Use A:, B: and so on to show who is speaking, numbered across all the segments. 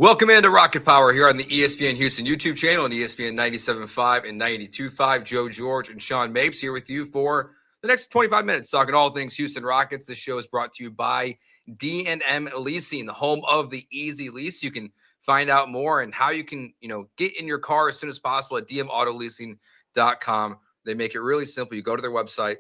A: Welcome into Rocket Power here on the ESPN Houston YouTube channel and ESPN 97.5 and 92.5. Joe George and Sean Mapes here with you for the next 25 minutes talking all things Houston Rockets. This show is brought to you by D&M Leasing, the home of the easy lease. You can find out more and how you can, get in your car as soon as possible at dmautoleasing.com. They make it really simple. You go to their website,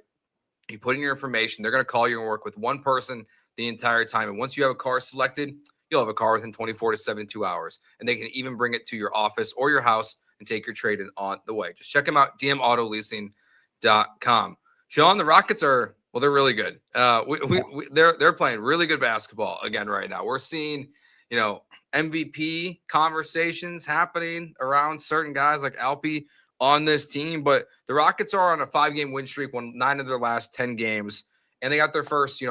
A: you put in your information. They're going to call you and work with one person the entire time. And once you have a car selected, you'll have a car within 24 to 72 hours. And they can even bring it to your office or your house and take your trade in on the way. Just check them out, dmautoleasing.com. Sean, the Rockets are, well, they're really good. They're playing really good basketball again right now. We're seeing, MVP conversations happening around certain guys like Alpe on this team. But the Rockets are on a 5-game win streak, won 9 of their last 10 games. And they got their first,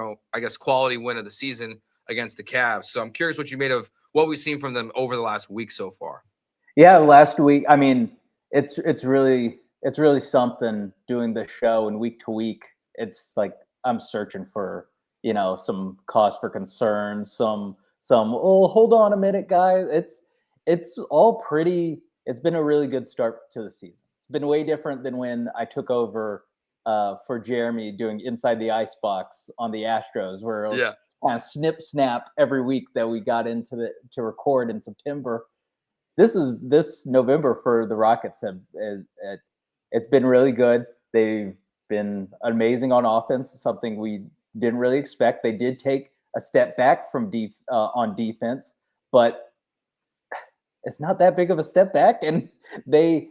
A: quality win of the season against the Cavs. So I'm curious what you made of what we've seen from them over the last week so far.
B: Yeah, last week, I mean, it's really something doing the show, and week to week, it's like I'm searching for, some cause for concern, some hold on a minute, guys. It's all pretty. It's been a really good start to the season. It's been way different than when I took over for Jeremy doing Inside the Icebox on the Astros, where it was kind of snip snap every week that we got to record in September. This November for the Rockets it's been really good. They've been amazing on offense, something we didn't really expect. They did take a step back from on defense, but it's not that big of a step back, and they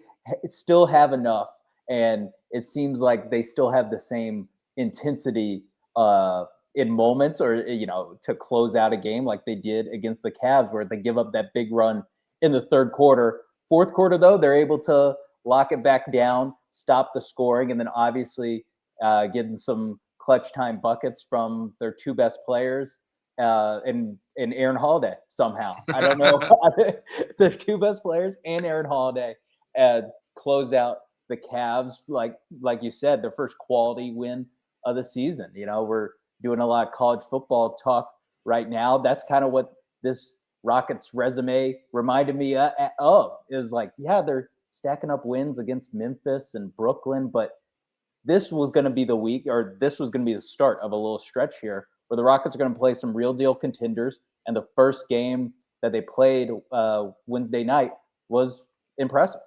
B: still have enough. And it seems like they still have the same intensity in moments or, to close out a game like they did against the Cavs, where they give up that big run in the third quarter. Fourth quarter, though, they're able to lock it back down, stop the scoring, and then obviously getting some clutch time buckets from their two best players and Aaron Holiday somehow. I don't know. Their two best players and Aaron Holiday close out the Cavs, like you said, their first quality win of the season. We're doing a lot of college football talk right now. That's kind of what this Rockets resume reminded me of. Is like, yeah, they're stacking up wins against Memphis and Brooklyn, but this was going to be the week, or this was going to be the start of a little stretch here where the Rockets are going to play some real deal contenders. And the first game that they played Wednesday night was impressive.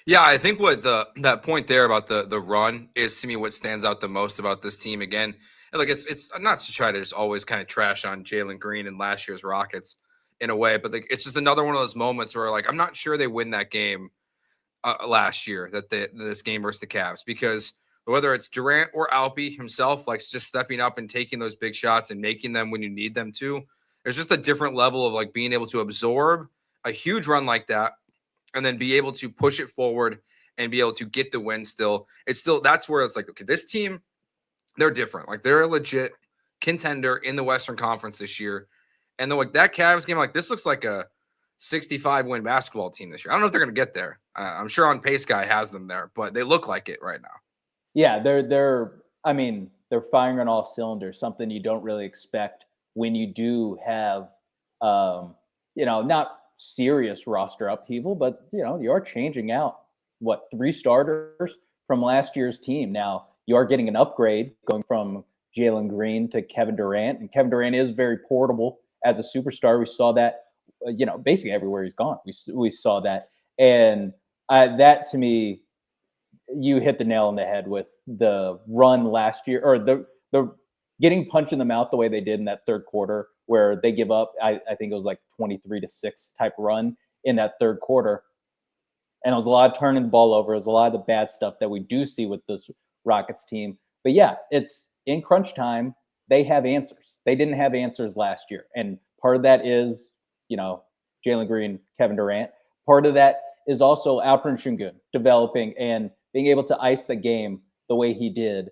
A: Yeah, I think what that point there about the run is, to me, what stands out the most about this team. Again, like it's not to try to just always kind of trash on Jalen Green and last year's Rockets in a way, but it's just another one of those moments where, like, I'm not sure they win that game last year, this game versus the Cavs, because whether it's Durant or Alpe himself, like, just stepping up and taking those big shots and making them when you need them to, there's just a different level of, like, being able to absorb a huge run like that and then be able to push it forward and be able to get the win still. That's where it's like, okay, this team, they're different. Like, they're a legit contender in the Western Conference this year. And then, like, that Cavs game, like, this looks like a 65-win basketball team this year. I don't know if they're going to get there. I'm sure on Pace Guy has them there, but they look like it right now.
B: Yeah, they're firing on all cylinders, something you don't really expect when you do have, not serious roster upheaval, but you are changing out 3 starters from last year's team. Now you are getting an upgrade going from Jalen Green to Kevin Durant, and Kevin Durant is very portable as a superstar. We saw that, basically everywhere he's gone. We saw that, and that, to me, you hit the nail on the head with the run last year, or the getting punched in the mouth the way they did in that third quarter, where they give up, I think it was like 23-6 type run in that third quarter. And it was a lot of turning the ball over. It was a lot of the bad stuff that we do see with this Rockets team. But yeah, it's in crunch time. They have answers. They didn't have answers last year. And part of that is, Jalen Green, Kevin Durant. Part of that is also Alperen Sengun developing and being able to ice the game the way he did,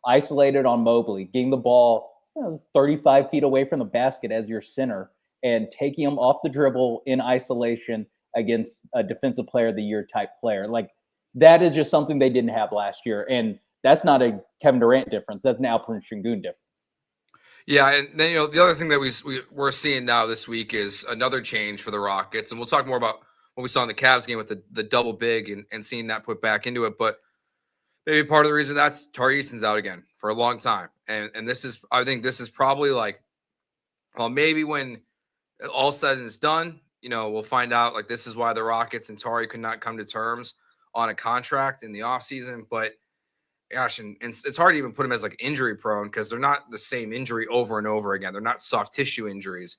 B: isolated on Mobley, getting the ball 35 feet away from the basket as your center and taking him off the dribble in isolation against a defensive player of the year type player. Like, that is just something they didn't have last year. And that's not a Kevin Durant difference. That's an Alperen Sengun difference.
A: Yeah, and then the other thing that we're seeing now this week is another change for the Rockets, and we'll talk more about what we saw in the Cavs game with the double big and seeing that put back into it. But maybe part of the reason that's Tari Eason's out again for a long time, and this is I think this is probably like, well, maybe when all said and is done, we'll find out like this is why the Rockets and Tari could not come to terms on a contract in the offseason. But gosh, and it's hard to even put them as like injury prone because they're not the same injury over and over again. They're not soft tissue injuries.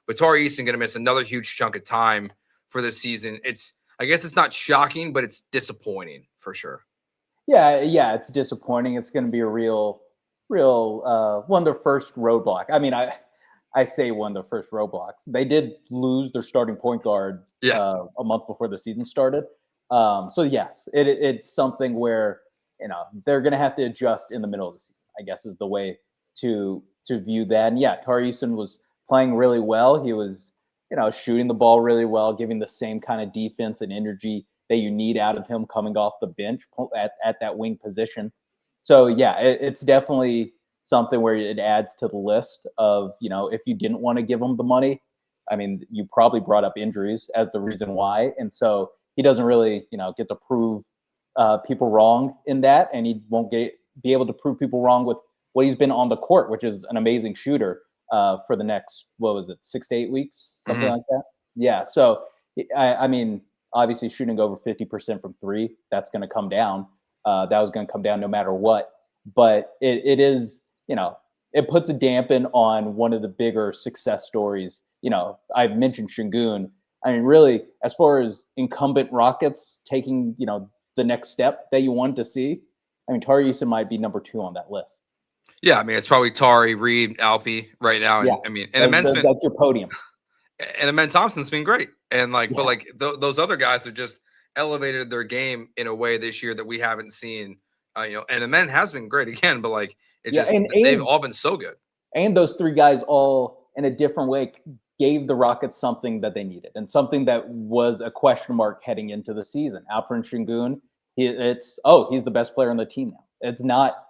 A: But Tari Eason going to miss another huge chunk of time for this season. I guess it's not shocking, but it's disappointing for sure.
B: Yeah, it's disappointing. It's going to be a real one of their first roadblock. I mean, I say one of their first roadblocks. They did lose their starting point guard a month before the season started. So yes, it's something where they're going to have to adjust in the middle of the season, I guess is the way to view that. And yeah, Tari Eason was playing really well. He was shooting the ball really well, giving the same kind of defense and energy that you need out of him coming off the bench at that wing position. So yeah, it's definitely something where it adds to the list of, if you didn't want to give him the money, I mean, you probably brought up injuries as the reason why. And so he doesn't really, get to prove people wrong in that. And he won't be able to prove people wrong with what he's been on the court, which is an amazing shooter for the next, 6 to 8 weeks, something like that. Yeah. So, I mean, obviously shooting over 50% from three, that's going to come down. That was going to come down no matter what. But it is, it puts a dampen on one of the bigger success stories. I've mentioned Sengun. I mean, really, as far as incumbent Rockets taking, the next step that you want to see, I mean, Tari Eason might be number 2 on that list.
A: Yeah, I mean, it's probably Tari, Reed, Alpi right now. And
B: Yeah,
A: I mean, and
B: that's your podium.
A: And Amen Thompson's been great. And but those other guys have just elevated their game in a way this year that we haven't seen. And Amen has been great again, but they've all been so good.
B: And those 3 guys all in a different way gave the Rockets something that they needed and something that was a question mark heading into the season. Alperen Sengun, he's the best player on the team now. It's not,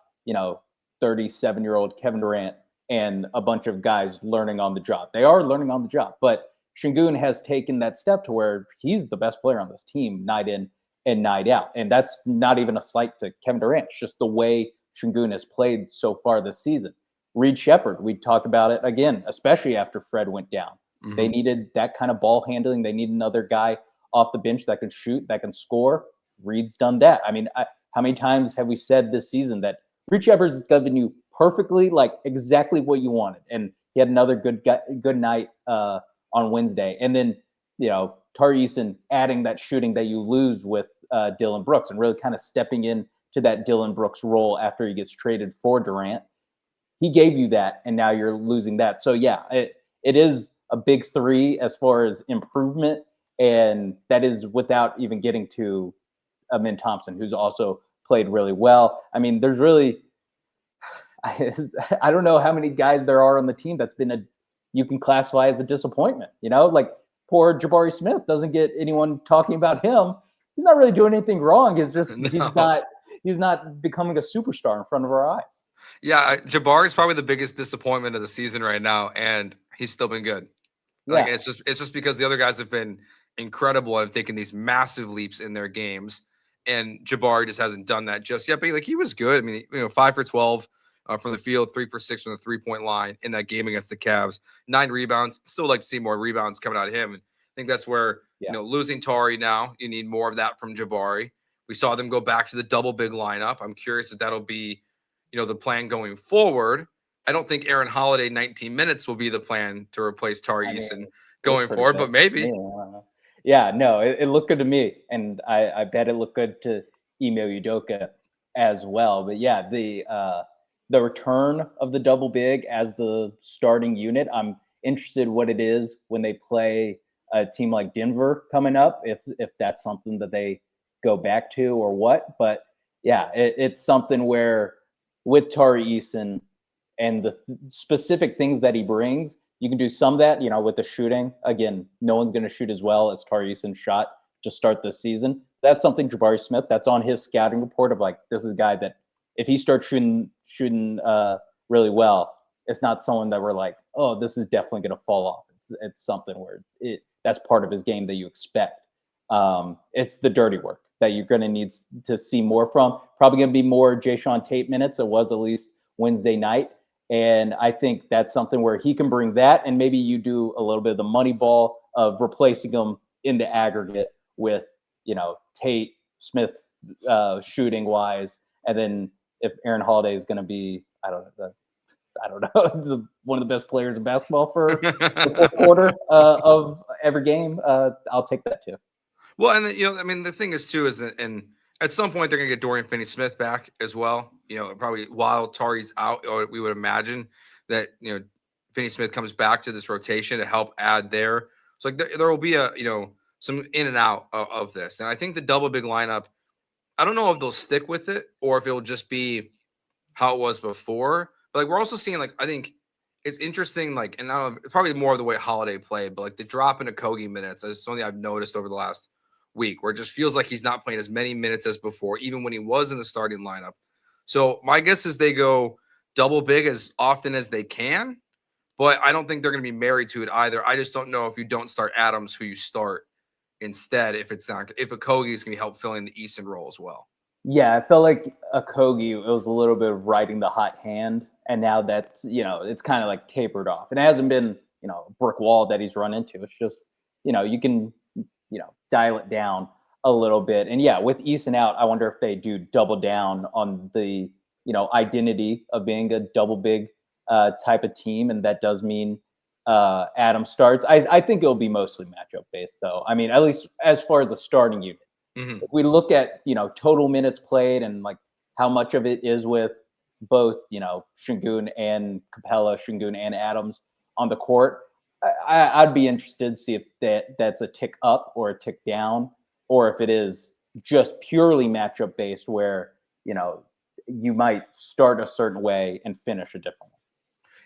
B: 37-year-old Kevin Durant and a bunch of guys learning on the job. They are learning on the job, but Sengun has taken that step to where he's the best player on this team night in and night out. And that's not even a slight to Kevin Durant. It's just the way Sengun has played so far this season. Reed Shepherd, we talked about it again, especially after Fred went down. Mm-hmm. They needed that kind of ball handling. They need another guy off the bench that can shoot, that can score. Reed's done that. I mean, how many times have we said this season that Reed Shepherd's given you perfectly, exactly what you wanted? And he had another good night on Wednesday. And then, Tari Eason adding that shooting that you lose with Dillon Brooks and really kind of stepping in to that Dillon Brooks role after he gets traded for Durant. He gave you that, and now you're losing that. So, yeah, it is a big 3 as far as improvement, and that is without even getting to Amen Thompson, who's also played really well. I mean, there's really – I don't know how many guys there are on the team that's been you can classify as a disappointment, poor Jabari Smith doesn't get anyone talking about him. He's not really doing anything wrong. It's just he's not becoming a superstar in front of our eyes.
A: Yeah, Jabari is probably the biggest disappointment of the season right now, and he's still been good. Yeah. It's just because the other guys have been incredible and have taken these massive leaps in their games, and Jabari just hasn't done that just yet. But he was good. I mean, 5 for 12 from the field, 3 for 6 from the 3-point line in that game against the Cavs. 9 rebounds. Still like to see more rebounds coming out of him. And I think that's where losing Tari now, you need more of that from Jabari. We saw them go back to the double big lineup. I'm curious if that'll be the plan going forward. I don't think Aaron Holiday 19 minutes will be the plan to replace Tari Eason going forward, but maybe.
B: Yeah, no, it looked good to me, and I bet it looked good to Ime Udoka as well. But yeah, the return of the double big as the starting unit, I'm interested what it is when they play a team like Denver coming up, if that's something that they go back to or what. But yeah, it's something where with Tari Eason and the specific things that he brings, you can do some of that, with the shooting. Again, no one's going to shoot as well as Tari Eason shot to start this season. That's something Jabari Smith, that's on his scouting report of this is a guy that if he starts shooting really well, it's not someone that we're like, oh, this is definitely going to fall off. It's something where that's part of his game that you expect. It's the dirty work that you're going to need to see more from. Probably going to be more Jayshawn Tate minutes. It was at least Wednesday night. And I think that's something where he can bring that, and maybe you do a little bit of the money ball of replacing him in the aggregate with, Tate, Smith shooting wise. And then if Aaron Holiday is going to be, I don't know, one of the best players in basketball for the fourth quarter of every game, I'll take that too.
A: Well, and then, the thing is too is that, and at some point they're gonna get Dorian Finney-Smith back as well. Probably while Tari's out, or we would imagine that Finney-Smith comes back to this rotation to help add there. So like there will be some in and out of this, and I think the double big lineup. I don't know if they'll stick with it or if it'll just be how it was before. But like we're also seeing, like, I think it's interesting, like, and I don't know, probably more of the way Holiday played, but like the drop into Kogi minutes is something I've noticed over the last week, where it just feels like he's not playing as many minutes as before, even when he was in the starting lineup. So my guess is they go double big as often as they can, but I don't think they're going to be married to it either. I just don't know if you don't start Adams, who you start instead, if a Kogi is going to help fill in the Eason role as well.
B: Yeah, I felt like a Kogi, it was a little bit of riding the hot hand, and now that it's kind of like tapered off. And it hasn't been a brick wall that he's run into. It's just you can dial it down a little bit. And yeah, with Eason out, I wonder if they do double down on the identity of being a double big type of team, and that does mean Adam starts. I think it'll be mostly matchup based, though. I mean, at least as far as the starting unit.
A: Mm-hmm.
B: If we look at total minutes played and like how much of it is with both Sengun and Capella, Sengun and Adams on the court, I'd be interested to see if that's a tick up or a tick down, or if it is just purely matchup based, where you might start a certain way and finish a different way.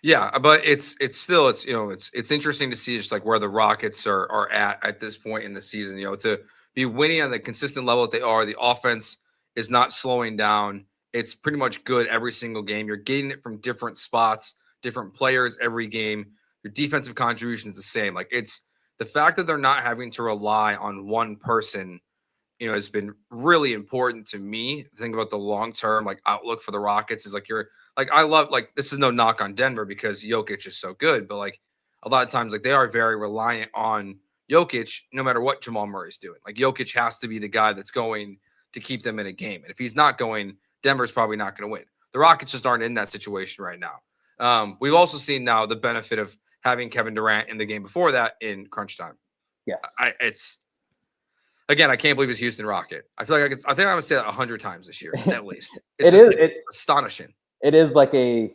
A: Yeah, but it's still it's interesting to see just like where the Rockets are at this point in the season. To be winning on the consistent level that they are, the offense is not slowing down. It's pretty much good every single game. You're getting it from different spots, different players every game. Your defensive contribution is the same. Like, it's the fact that they're not having to rely on one person, has been really important to me. Think about the long-term like outlook for the Rockets is like I love, like, this is no knock on Denver because Jokic is so good, but like a lot of times like they are very reliant on Jokic no matter what Jamal Murray's doing. Like, Jokic has to be the guy that's going to keep them in a game. And if he's not going, Denver's probably not going to win. The Rockets just aren't in that situation right now. We've also seen now the benefit of having Kevin Durant in the game before that in crunch time.
B: Yes.
A: Again, I can't believe it's Houston Rocket. I feel like I think I'm gonna say that 100 times this year at least.
B: It's
A: astonishing.
B: It is like a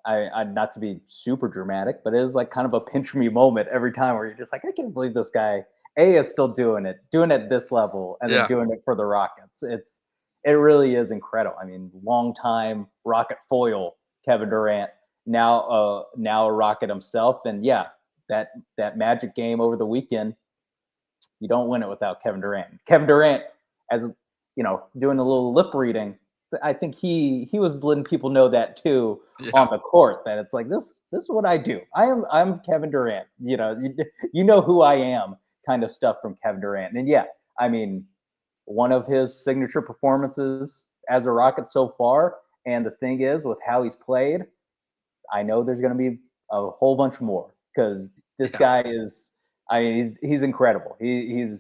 B: I not to be super dramatic, but it is like kind of a pinch me moment every time where you're just like, I can't believe this guy is still doing it at this level, and then doing it for the Rockets. It really is incredible. I mean, long time Rocket foil Kevin Durant, now a Rocket himself, and yeah, that Magic game over the weekend. You don't win it without Kevin Durant. Kevin Durant, as doing a little lip reading, I think he was letting people know that too on the court, that it's like, this is what I do. I'm Kevin Durant. You know who I am, kind of stuff from Kevin Durant. And yeah, I mean, one of his signature performances as a Rocket so far. And the thing is, with how he's played, I know there's going to be a whole bunch more, because this guy is. I mean, he's incredible. He's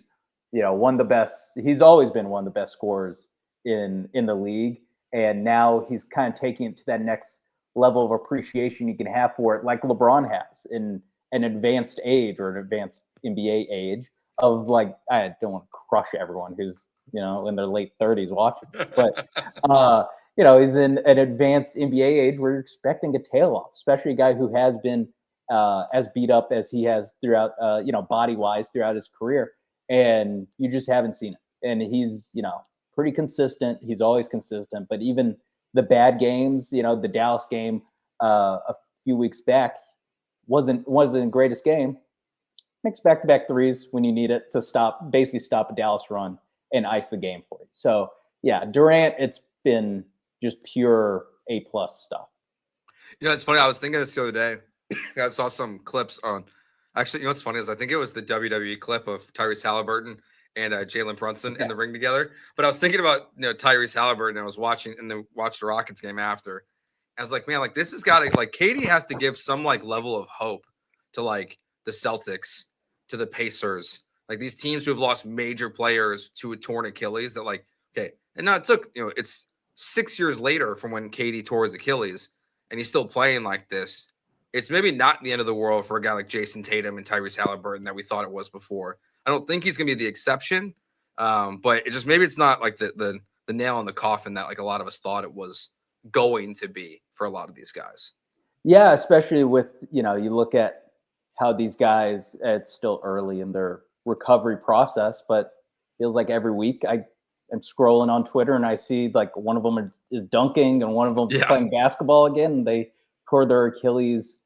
B: one of the best. He's always been one of the best scorers in the league, and now he's kind of taking it to that next level of appreciation you can have for it, like LeBron has in an advanced age, or an advanced NBA age of, like, I don't want to crush everyone who's in their late 30s watching, but he's in an advanced NBA age where you're expecting a tail off, especially a guy who has been as beat up as he has throughout, body wise throughout his career, and you just haven't seen it. And he's, pretty consistent. He's always consistent, but even the bad games, the Dallas game a few weeks back wasn't the greatest game. Makes back-to-back threes when you need it to basically stop a Dallas run and ice the game for you. So yeah, Durant, it's been just pure A+ stuff.
A: It's funny. I was thinking this the other day. I saw some clips on. Actually, what's funny is I think it was the WWE clip of Tyrese Halliburton and Jalen Brunson in
B: Okay.
A: the ring together. But I was thinking about Tyrese Halliburton. And I was watching and then watched the Rockets game after. I was like, man, like this has got to like Katie has to give some like level of hope to like the Celtics, to the Pacers, like these teams who have lost major players to a torn Achilles. That like okay, and now it took it's 6 years later from when Katie tore his Achilles, and he's still playing like this. It's maybe not the end of the world for a guy like Jason Tatum and Tyrese Halliburton that we thought it was before. I don't think he's going to be the exception, but it just maybe it's not like the nail in the coffin that like a lot of us thought it was going to be for a lot of these guys.
B: Yeah, especially with, you look at how these guys, it's still early in their recovery process, but feels like every week I am scrolling on Twitter and I see like one of them is dunking and one of them is
A: Yeah.
B: playing basketball again. And they tore their Achilles,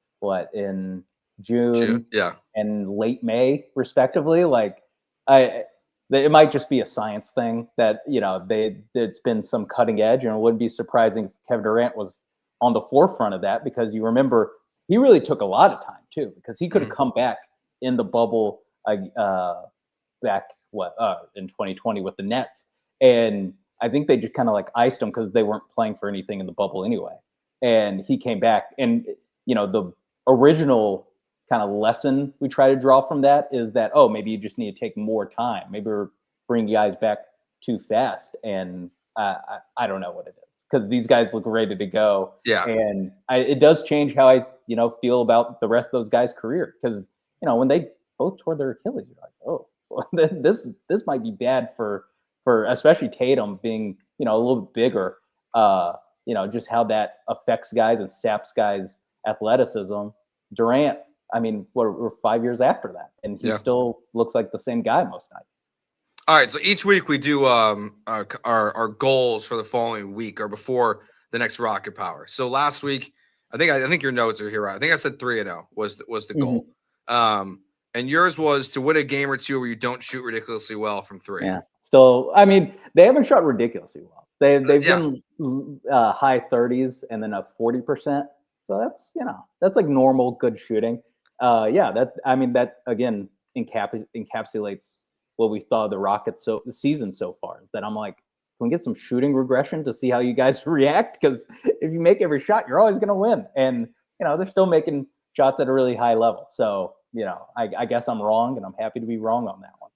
B: in June
A: Yeah.
B: and late May, respectively. Like, it might just be a science thing that it's been some cutting edge, and it wouldn't be surprising if Kevin Durant was on the forefront of that, because you remember he really took a lot of time too, because he could have come back in the bubble back in 2020 with the Nets, and I think they just kind of like iced him because they weren't playing for anything in the bubble anyway, and he came back, and the original kind of lesson we try to draw from that is that, oh, maybe you just need to take more time. Maybe we're bringing guys back too fast. And I don't know what it is, because these guys look ready to go.
A: Yeah.
B: And it does change how I, feel about the rest of those guys' career. Because, when they both tore their Achilles, you're like, oh, well, this might be bad for especially Tatum being, a little bit bigger, just how that affects guys and saps guys' athleticism. Durant, I mean, we're 5 years after that, and he still looks like the same guy most nights.
A: All right, so each week we do our goals for the following week or before the next Rocket Power. So last week, I think your notes are here. Right? I think I said 3-0 was the goal, and yours was to win a game or two where you don't shoot ridiculously well from three.
B: Yeah, still, I mean, they haven't shot ridiculously well. They've been high 30s and then up 40%. So that's like normal good shooting. That again encapsulates what we thought of the Rockets the season so far, is that I'm like, can we get some shooting regression to see how you guys react? Because if you make every shot, you're always going to win. And they're still making shots at a really high level. So I guess I'm wrong, and I'm happy to be wrong on that one.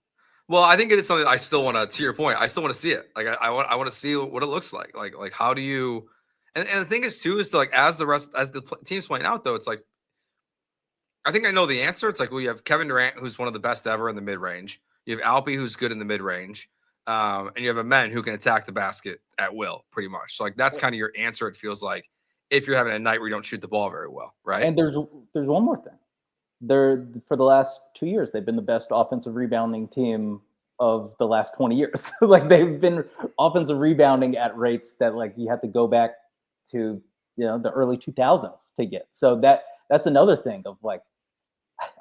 A: Well, I think it is something I still want to your point, I still want to see it. Like I want to see what it looks like. Like how do you? And the thing is too is to, like as the team's playing out though, it's like I think I know the answer. It's like, well, you have Kevin Durant, who's one of the best ever in the mid range. You have Alpi, who's good in the mid range, and you have a men who can attack the basket at will, pretty much. So like that's kind of your answer. It feels like if you're having a night where you don't shoot the ball very well, right?
B: And there's one more thing. They're, for the last 2 years, they've been the best offensive rebounding team of the last 20 years. Like they've been offensive rebounding at rates that like you have to go back to the early 2000s to get. So that's another thing of like,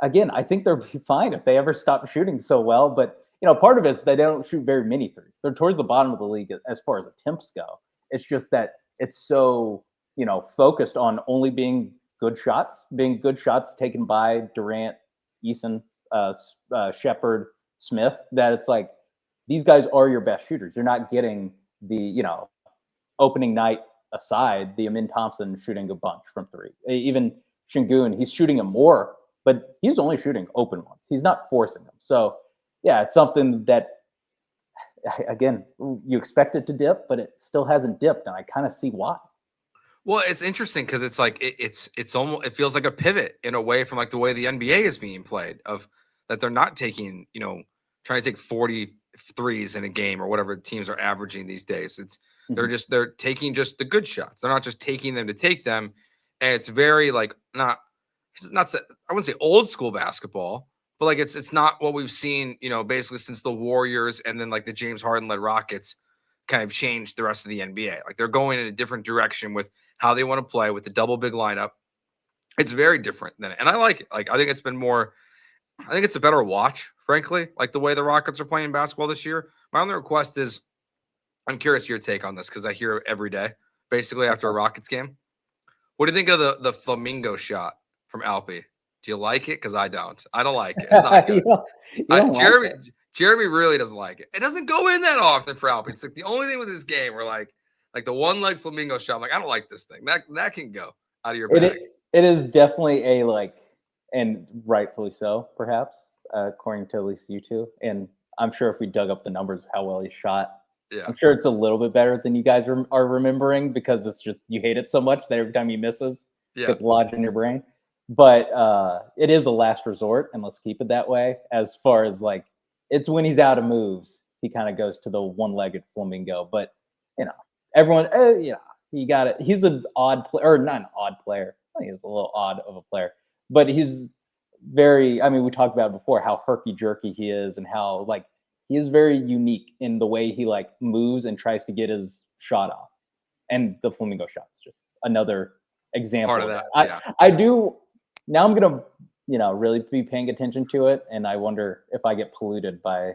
B: again, I think they'll be fine if they ever stop shooting so well. But part of it is they don't shoot very many threes. They're towards the bottom of the league as far as attempts go. It's just that it's so focused on only being good shots taken by Durant, Eason, Shepard, Smith, that it's like these guys are your best shooters. You're not getting the opening night aside, the Amin Thompson shooting a bunch from three. Even Sengun, he's shooting them more, but he's only shooting open ones. He's not forcing them. So yeah, it's something that, again, you expect it to dip, but it still hasn't dipped, and I kind of see why.
A: Well, it's interesting because it's like it's almost, it feels like a pivot in a way from like the way the NBA is being played, of that they're not taking, trying to take 40 threes in a game or whatever the teams are averaging these days. It's they're taking just the good shots. They're not just taking them to take them. And it's very like I wouldn't say old school basketball, but like it's not what we've seen, basically since the Warriors and then like the James Harden led Rockets kind of changed the rest of the NBA. Like they're going in a different direction with how they want to play with the double big lineup. It's very different than it. And I like it. Like I think it's a better watch, frankly, like the way the Rockets are playing basketball this year. My only request is, I'm curious your take on this because I hear it every day, basically after a Rockets game. What do you think of the flamingo shot from Alpi? Do you like it? Because I don't. I don't like it. It's not good.
B: You don't like it?
A: Jeremy really doesn't like it. It doesn't go in that often for Alpi. It's like the only thing with this game where like the one leg flamingo shot. I'm like, I don't like this thing. That can go out of your bag.
B: It is definitely a like, and rightfully so, perhaps, according to at least you two. And I'm sure if we dug up the numbers, how well he shot,
A: Yeah.
B: I'm sure it's a little bit better than you guys are remembering, because it's just you hate it so much that every time he misses, it gets lodged in your brain. But it is a last resort, and let's keep it that way. As far as like, it's when he's out of moves, he kind of goes to the one-legged flamingo. But everyone, you got it. He's an odd player, or not an odd player. I think he's a little odd of a player, but he's very. I mean, we talked about it before how herky jerky he is, and how like he is very unique in the way he like moves and tries to get his shot off. And the flamingo shot's just another example
A: Part of that.
B: I do. Now I'm gonna, really be paying attention to it, and I wonder if I get polluted by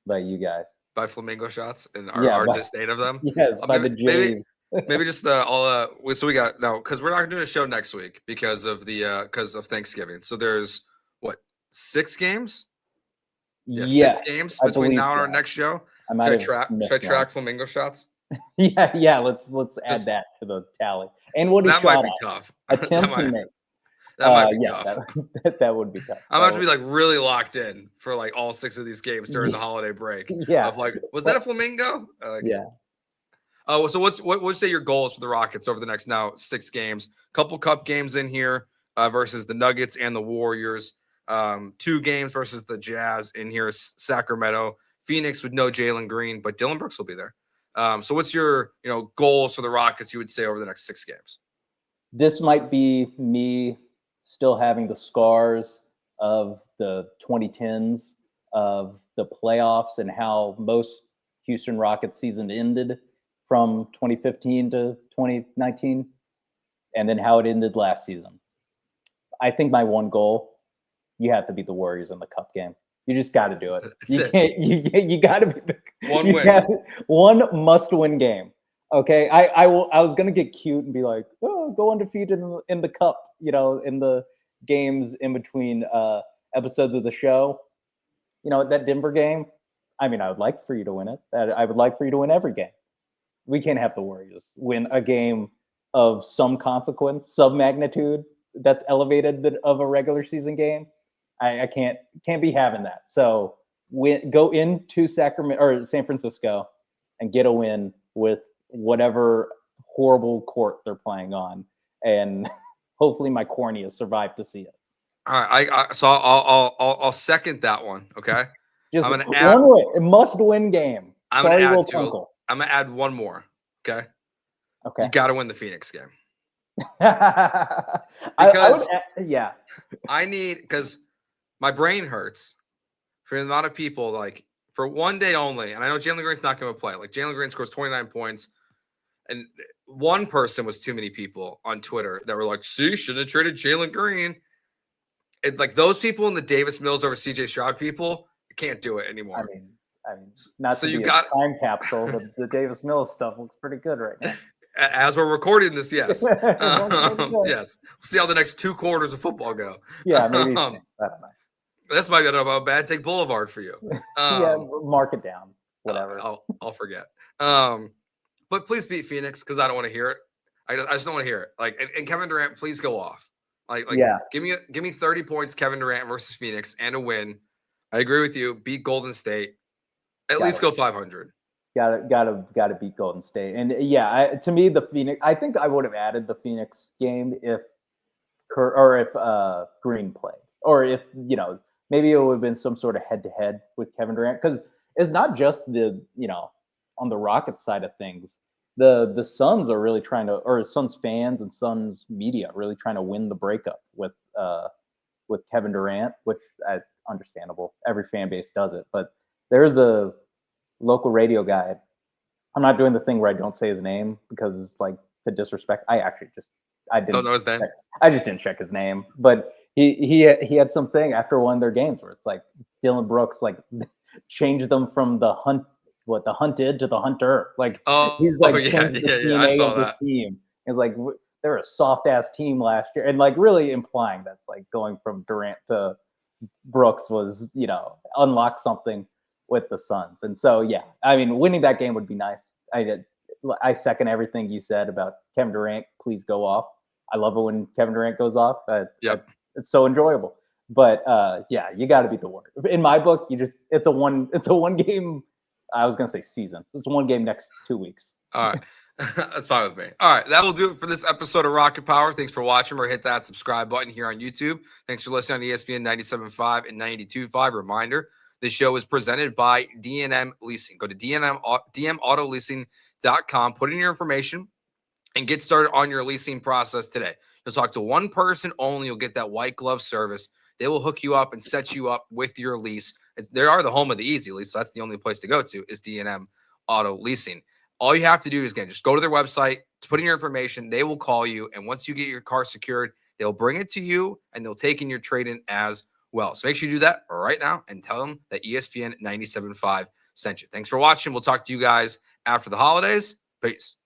B: you guys.
A: By flamingo shots and our disdain of them.
B: Yes, by the Jays.
A: Maybe just so we got now, because we're not doing a show next week because of Thanksgiving. So there's what, 6 games? Yeah, 6 games between now and our next show. Should I track flamingo shots?
B: Yeah. Let's add that to the tally. And what
A: that might be tough.
B: Attempts and makes.
A: That might be tough.
B: That would be tough.
A: I'm gonna have to be like really locked in for like all 6 of these games during the holiday break.
B: Yeah.
A: Of like, was that a flamingo?
B: Yeah.
A: Oh, so what would you say your goals for the Rockets over the next now 6 games? Couple cup games in here versus the Nuggets and the Warriors. 2 games versus the Jazz in here. Sacramento, Phoenix with no Jalen Green, but Dylan Brooks will be there. So what's your goals for the Rockets? You would say over the next 6 games.
B: This might be me still having the scars of the 2010s, of the playoffs, and how most Houston Rockets season ended from 2015 to 2019, and then how it ended last season. I think my one goal, you have to beat the Warriors in the Cup game. You just got to do it. You got to be
A: one win.
B: One must-win game. Okay, I was gonna get cute and be like, oh, go undefeated in the Cup, in the games in between episodes of the show. That Denver game. I mean, I would like for you to win it. I would like for you to win every game. We can't have the Warriors win a game of some consequence, some magnitude that's elevated of a regular season game. I can't be having that. So go into Sacramento or San Francisco and get a win with whatever horrible court they're playing on, and hopefully my corneas survive to see it.
A: All right, so I'll second that one. Okay,
B: just I'm gonna add one win, a must-win game.
A: I'm gonna add one more. Okay, you got to win the Phoenix game. Because I need, because my brain hurts for the amount of people, like, for one day only, and I know Jalen Green's not going to play. Like, Jalen Green scores 29 points, and one person was too many people on Twitter that were like, see, should have traded Jalen Green. It, like, those people in the Davis Mills over CJ Stroud people can't do it anymore.
B: I mean, not so to be a time capsule, but the Davis Mills stuff looks pretty good right now.
A: As we're recording this, yes. Yes. We'll see how the next 2 quarters of football go.
B: Yeah, maybe. I don't know.
A: This might be a bad take boulevard for you.
B: Yeah, mark it down. Whatever.
A: I'll forget. But please beat Phoenix, because I don't want to hear it. I just don't want to hear it. Like, and Kevin Durant, please go off. Like, give me 30 points, Kevin Durant versus Phoenix, and a win. I agree with you. Beat Golden State. At least go 500. Gotta beat Golden State. And to me, the Phoenix, I think I would have added the Phoenix game if Green played, or if maybe it would have been some sort of head-to-head with Kevin Durant, because it's not just on the Rockets side of things. The Suns are really trying to, or Suns fans and Suns media really trying to win the breakup with Kevin Durant, which is understandable. Every fan base does it, but there's a local radio guy. I'm not doing the thing where I don't say his name because it's like to disrespect. I don't know his name. I just didn't check his name, but he had something after one of their games where it's like Dylan Brooks like changed them from the hunted to the hunter. Like he's like I saw that.
B: Team. It's like they're a soft ass team last year, and like really implying that's like going from Durant to Brooks was, unlock something with the Suns. And so, yeah, I mean, winning that game would be nice. I second everything you said about Kevin Durant. Please go off. I love it when Kevin Durant goes off. It's so enjoyable. But yeah, you got to beat the Warriors. In my book, it's a one game. I was gonna say season. It's a one game next 2 weeks.
A: All right. That's fine with me. All right. That will do it for this episode of Rocket Power. Thanks for watching. Or hit that subscribe button here on YouTube. Thanks for listening on ESPN 97.5 and 92.5. Reminder, this show is presented by D&M Leasing. Go to dmautololeasing.com, put in your information, and get started on your leasing process today. You'll talk to one person only. You'll get that white glove service. They will hook you up and set you up with your lease. They are the home of the easy lease, so that's the only place to go to is D&M Auto Leasing. All you have to do is, again, just go to their website, put in your information. They will call you, and once you get your car secured, they'll bring it to you, and they'll take in your trade-in as well. So make sure you do that right now and tell them that ESPN 97.5 sent you. Thanks for watching. We'll talk to you guys after the holidays. Peace.